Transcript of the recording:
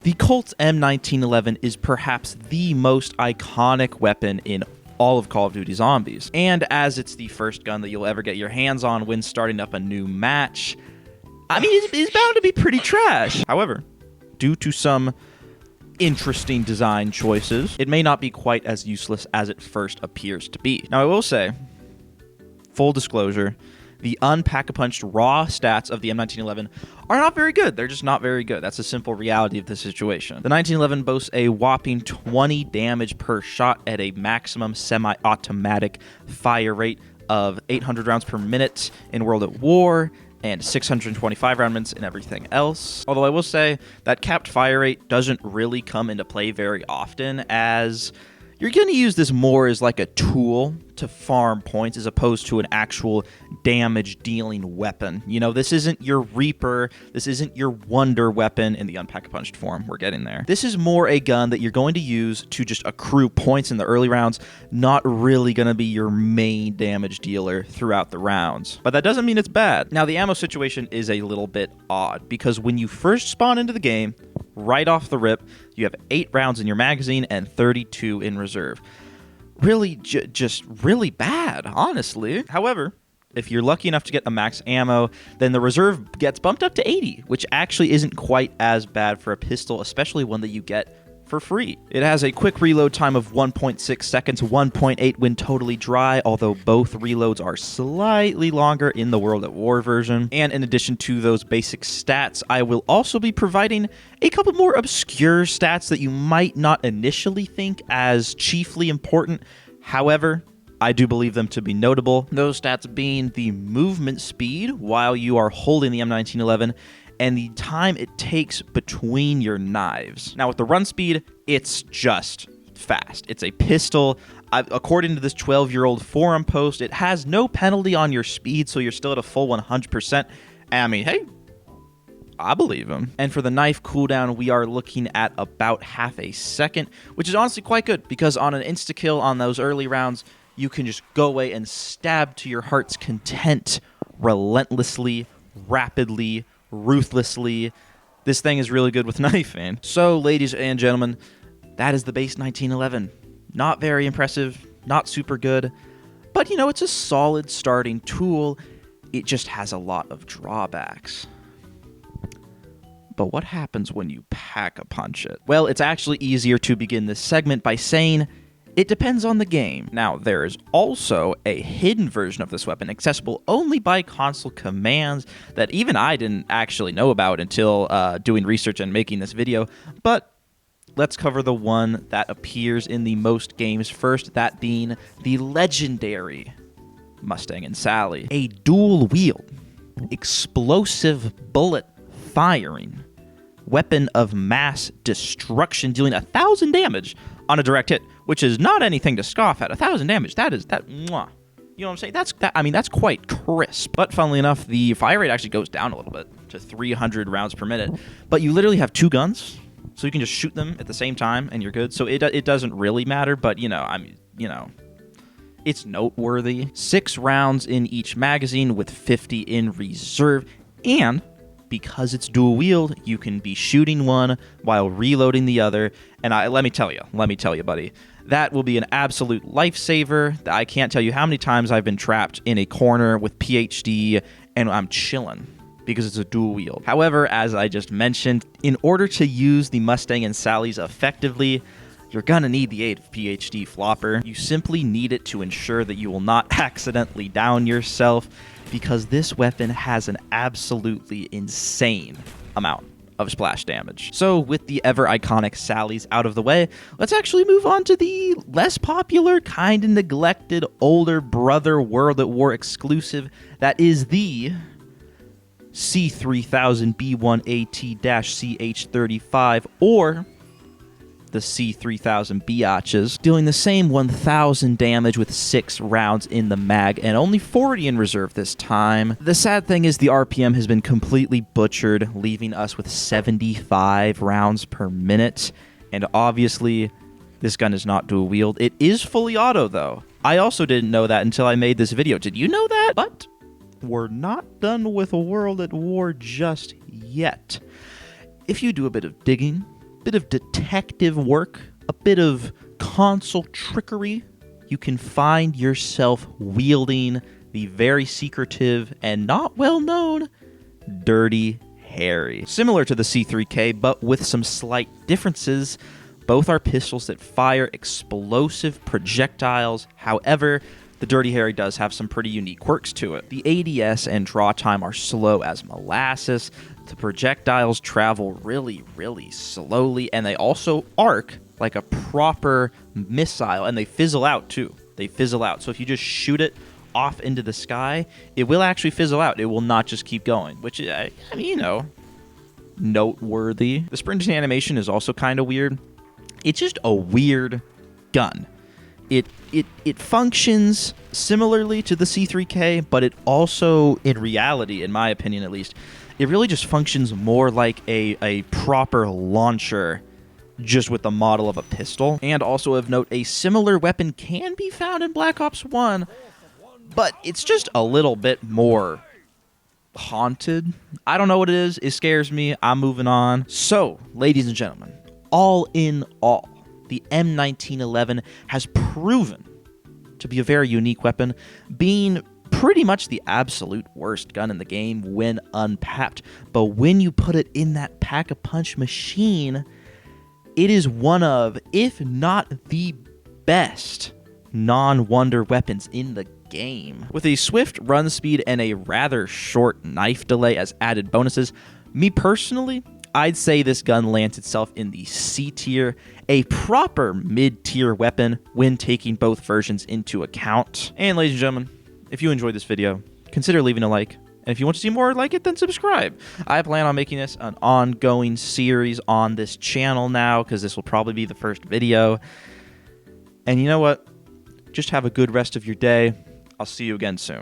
The Colt's M1911 is perhaps the most iconic weapon in all of Call of Duty Zombies. And as it's the first gun that you'll ever get your hands on when starting up a new match, I mean, it's bound to be pretty trash. However, due to some interesting design choices, it may not be quite as useless as it first appears to be. Now, I will say, full disclosure, the unpack-a-punched raw stats of the M1911 are not very good. They're just not very good. That's the simple reality of the situation. The 1911 boasts a whopping 20 damage per shot at a maximum semi-automatic fire rate of 800 rounds per minute in World at War and 625 round minutes in everything else. Although I will say that capped fire rate doesn't really come into play very often, as you're going to use this more as like a tool to farm points as opposed to an actual damage-dealing weapon. You know, this isn't your Reaper, this isn't your Wonder weapon in the Unpack-a-Punched form. We're getting there. This is more a gun that you're going to use to just accrue points in the early rounds, not really going to be your main damage dealer throughout the rounds. But that doesn't mean it's bad. Now, the ammo situation is a little bit odd, because when you first spawn into the game, right off the rip, you have 8 rounds in your magazine and 32 in reserve. Really, just really bad, honestly. However, if you're lucky enough to get a max ammo, then the reserve gets bumped up to 80, which actually isn't quite as bad for a pistol, especially one that you get for free. It has a quick reload time of 1.6 seconds, 1.8 when totally dry, although both reloads are slightly longer in the World at War version. And in addition to those basic stats, I will also be providing a couple more obscure stats that you might not initially think as chiefly important. However, I do believe them to be notable. Those stats being the movement speed while you are holding the M1911 and the time it takes between your knives. Now, with the run speed, it's just fast. It's a pistol. According to this 12-year-old forum post, it has no penalty on your speed, so you're still at a full 100%. And I mean, hey, I believe him. And for the knife cooldown, we are looking at about half a second, which is honestly quite good, because on an insta-kill on those early rounds, you can just go away and stab to your heart's content relentlessly, rapidly, ruthlessly. This thing is really good with knife aim. So, ladies and gentlemen, that is the base 1911. Not very impressive, not super good, but you know, it's a solid starting tool. It just has a lot of drawbacks. But what happens when you pack-a-punch it? Well, it's actually easier to begin this segment by saying it depends on the game. Now, there is also a hidden version of this weapon, accessible only by console commands, that even I didn't actually know about until doing research and making this video. But let's cover the one that appears in the most games first, that being the legendary Mustang and Sally. A dual-wield, explosive bullet-firing weapon of mass destruction, dealing 1,000 damage on a direct hit, which is not anything to scoff at. 1,000 damage, mwah. You know what I'm saying? That's quite crisp. But funnily enough, the fire rate actually goes down a little bit to 300 rounds per minute. But you literally have 2 guns, so you can just shoot them at the same time and you're good. So it doesn't really matter, but it's noteworthy. 6 rounds in each magazine with 50 in reserve, and because it's dual wield, you can be shooting one while reloading the other. And let me tell you, buddy, that will be an absolute lifesaver. I can't tell you how many times I've been trapped in a corner with PhD and I'm chilling because it's a dual wield. However, as I just mentioned, in order to use the Mustang and Sally's effectively, you're gonna need the aid of PhD Flopper. You simply need it to ensure that you will not accidentally down yourself, because this weapon has an absolutely insane amount of splash damage. So with the ever iconic Sally's out of the way, let's actually move on to the less popular, kind of neglected, older brother World at War exclusive that is the C3000B1AT-CH35, or the C3000 Biatches, dealing the same 1,000 damage with 6 rounds in the mag and only 40 in reserve this time. The sad thing is the RPM has been completely butchered, leaving us with 75 rounds per minute, and obviously this gun is not dual wield. It is fully auto though. I also didn't know that until I made this video. Did you know that? But we're not done with World at War just yet. If you do a bit of digging, bit of detective work, a bit of console trickery, you can find yourself wielding the very secretive and not well-known Dirty Harry. Similar to the C3K, but with some slight differences. Both are pistols that fire explosive projectiles. However, the Dirty Harry does have some pretty unique quirks to it. The ADS and draw time are slow as molasses. The projectiles travel really, really slowly, and they also arc like a proper missile, and they fizzle out too. They fizzle out. So if you just shoot it off into the sky, it will actually fizzle out. It will not just keep going, which, I mean, you know, noteworthy. The sprinting animation is also kind of weird. It's just a weird gun. It functions similarly to the C3K, but it also, in reality, in my opinion at least, it really just functions more like a proper launcher, just with the model of a pistol. And also of note, a similar weapon can be found in Black Ops 1, but it's just a little bit more haunted. I don't know what it is. It scares me. I'm moving on. So, ladies and gentlemen, all in all, the M1911 has proven to be a very unique weapon, being pretty much the absolute worst gun in the game when unpapped. But when you put it in that pack-a-punch machine, it is one of, if not the best, non-wonder weapons in the game. With a swift run speed and a rather short knife delay as added bonuses, me personally, I'd say this gun lands itself in the C tier, a proper mid-tier weapon when taking both versions into account. And ladies and gentlemen, if you enjoyed this video, consider leaving a like. And if you want to see more like it, then subscribe. I plan on making this an ongoing series on this channel now, because this will probably be the first video. And you know what? Just have a good rest of your day. I'll see you again soon.